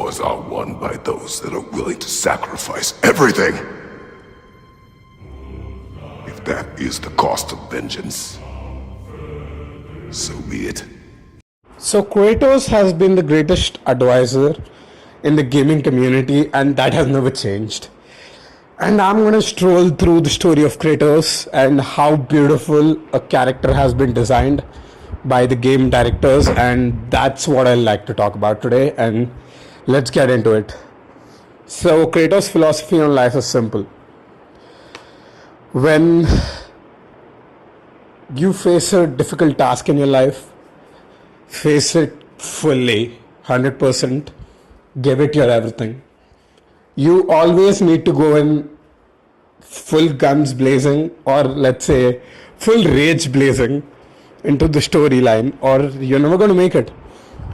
wars are won by those that are willing to sacrifice everything. If that is the cost of vengeance, so be it. So Kratos has been the greatest advisor in the gaming community, and that has never changed. And I'm going to stroll through the story of Kratos and how beautiful a character has been designed by the game directors, and that's what I like to talk about today. And let's get into it. So Kratos' philosophy on life is simple. When you face a difficult task in your life, face it fully, 100%, give it your everything. You always need to go in full guns blazing, or let's say full rage blazing into the storyline, or you're never going to make it.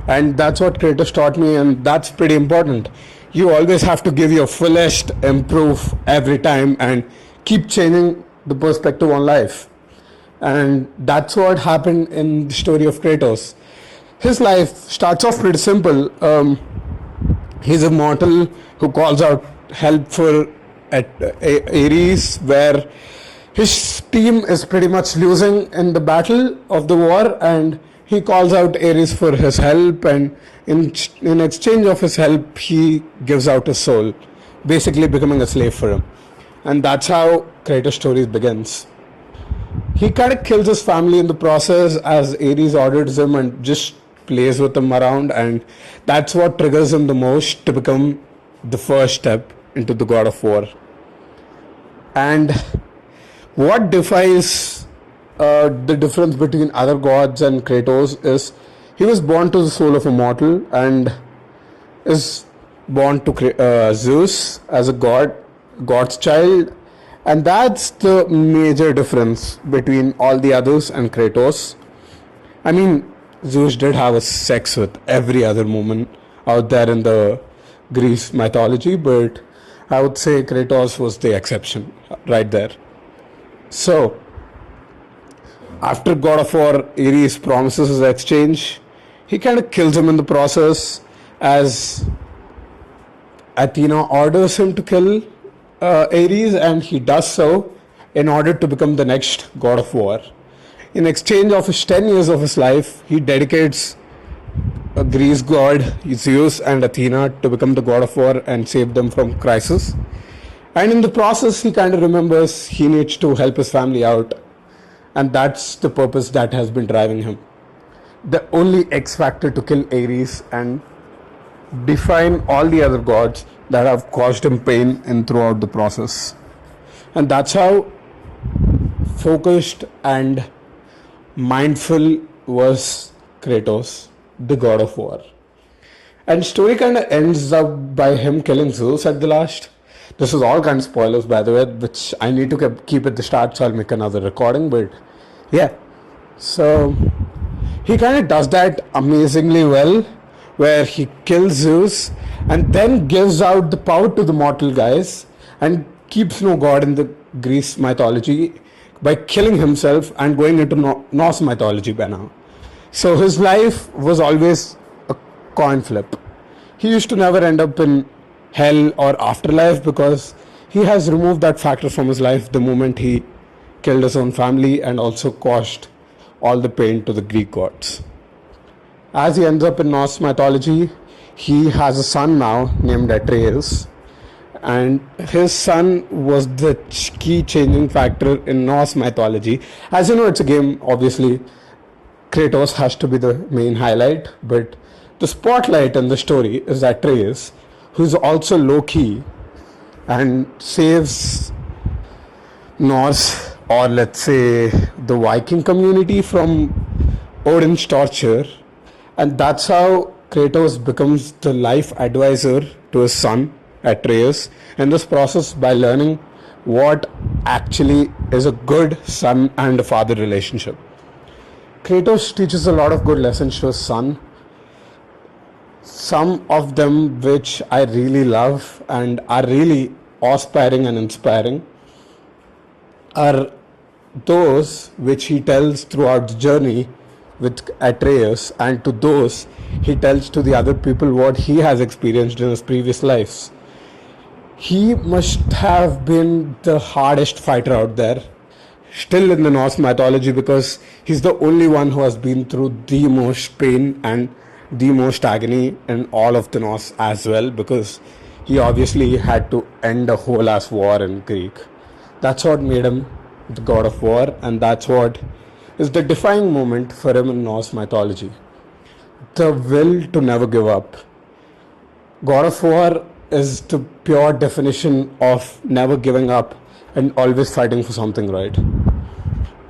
And that's what Kratos taught me, and that's pretty important. You always have to give your fullest, improve every time, and keep changing the perspective on life. And that's what happened in the story of Kratos. His life starts off pretty simple. He's a mortal who calls out help for at Ares, where his team is pretty much losing in the battle of the war, and he calls out Ares for his help, and in exchange of his help, he gives out his soul, basically becoming a slave for him. And that's how Kratos' story begins. He kind of kills his family in the process as Ares orders him and just plays with him around, and that's what triggers him the most to become the first step into the god of war. And what defies the difference between other gods and Kratos is he was born to the soul of a mortal and is born to Zeus as a god's child, and that's the major difference between all the others and Kratos. I mean, Zeus did have a sex with every other woman out there in the Greece mythology, but I would say Kratos was the exception right there. So, after God of War, Ares promises his exchange. He kind of kills him in the process as Athena orders him to kill Ares, and he does so in order to become the next God of War. In exchange of his 10 years of his life, he dedicates a Greece god, Zeus and Athena, to become the god of war and save them from crisis. And in the process, he kind of remembers he needs to help his family out. And that's the purpose that has been driving him. The only X factor to kill Ares and define all the other gods that have caused him pain in throughout the process. And that's how focused and mindful was Kratos, the god of war. And story kind of ends up by him killing Zeus at the last. This is all kind of spoilers, by the way, which I need to keep at the start, so I'll make another recording. But yeah, so he kind of does that amazingly well, where he kills Zeus and then gives out the power to the mortal guys and keeps no god in the Greece mythology by killing himself and going into Norse mythology by now. So his life was always a coin flip. He used to never end up in hell or afterlife because he has removed that factor from his life the moment he killed his own family and also caused all the pain to the Greek gods. As he ends up in Norse mythology, he has a son now named Atreus, and his son was the key changing factor in Norse mythology. As you know, it's a game, obviously Kratos has to be the main highlight, but the spotlight in the story is Atreus, who's also low-key and saves Norse, or let's say the Viking community, from Odin's torture. And that's how Kratos becomes the life advisor to his son Atreus in this process by learning what actually is a good son and a father relationship. Kratos teaches a lot of good lessons to his son. Some of them which I really love and are really awe-inspiring and inspiring are those which he tells throughout the journey with Atreus, and to those he tells to the other people what he has experienced in his previous lives. He must have been the hardest fighter out there, still in the Norse mythology, because he's the only one who has been through the most pain and the most agony in all of the Norse as well, because he obviously had to end a whole ass war in Greek. That's what made him the god of war, and that's what is the defining moment for him in Norse mythology. The will to never give up. God of War is the pure definition of never giving up and always fighting for something right.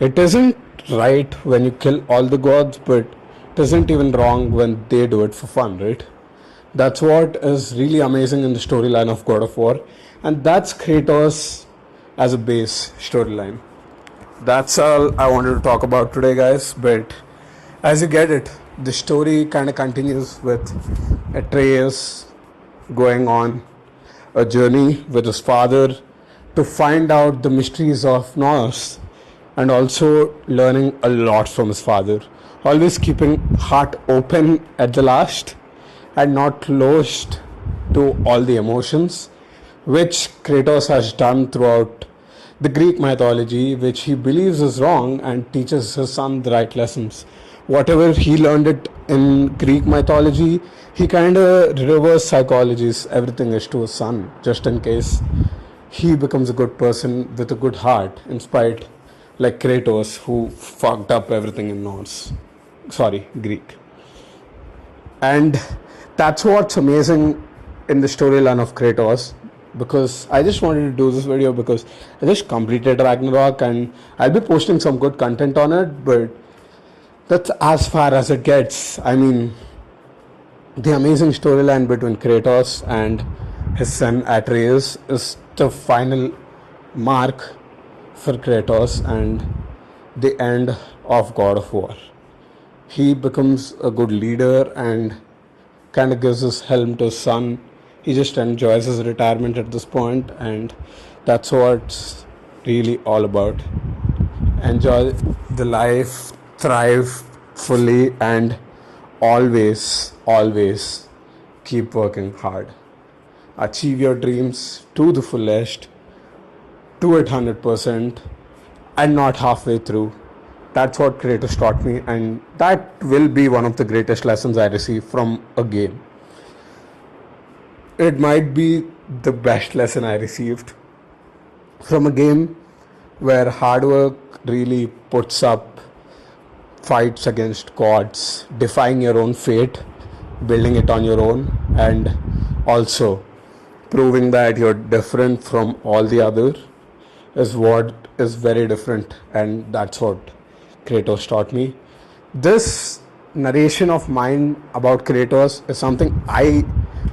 It isn't right when you kill all the gods, but it isn't even wrong when they do it for fun, right? That's what is really amazing in the storyline of God of War, and that's Kratos as a base storyline. That's all I wanted to talk about today, guys. But as you get it, the story kind of continues with Atreus going on a journey with his father to find out the mysteries of Norse, and also learning a lot from his father. Always keeping heart open at the last and not closed to all the emotions, which Kratos has done throughout the Greek mythology, which he believes is wrong, and teaches his son the right lessons. Whatever he learned it in Greek mythology, he kind of reverse psychologies everything is to his son, just in case he becomes a good person with a good heart, in spite like Kratos, who fucked up everything in Greek. And that's what's amazing in the storyline of Kratos, because I just wanted to do this video because I just completed Ragnarok and I'll be posting some good content on it, but that's as far as it gets. I mean, the amazing storyline between Kratos and his son Atreus is the final mark for Kratos and the end of God of War. He becomes a good leader and kind of gives his helm to his son. He just enjoys his retirement at this point, and that's what it's really all about. Enjoy the life, thrive fully, and always keep working hard. Achieve your dreams to the fullest, do it 100%, and not halfway through. That's what Kratos taught me, and that will be one of the greatest lessons I received from a game. It might be the best lesson I received from a game where hard work really puts up fights against gods, defying your own fate, building it on your own, and also proving that you're different from all the other is what is very different, and that's what Kratos taught me. This narration of mine about Kratos is something I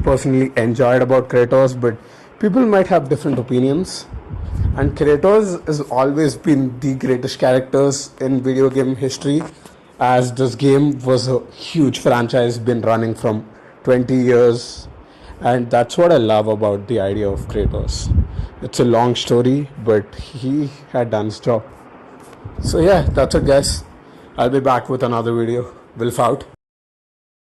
personally enjoyed about Kratos, but people might have different opinions. And Kratos has always been the greatest characters in video game history, as this game was a huge franchise, been running from 20 years, and that's what I love about the idea of Kratos. It's a long story, but he had done his job. So yeah, that's it, guys. I'll be back with another video. Wilf out.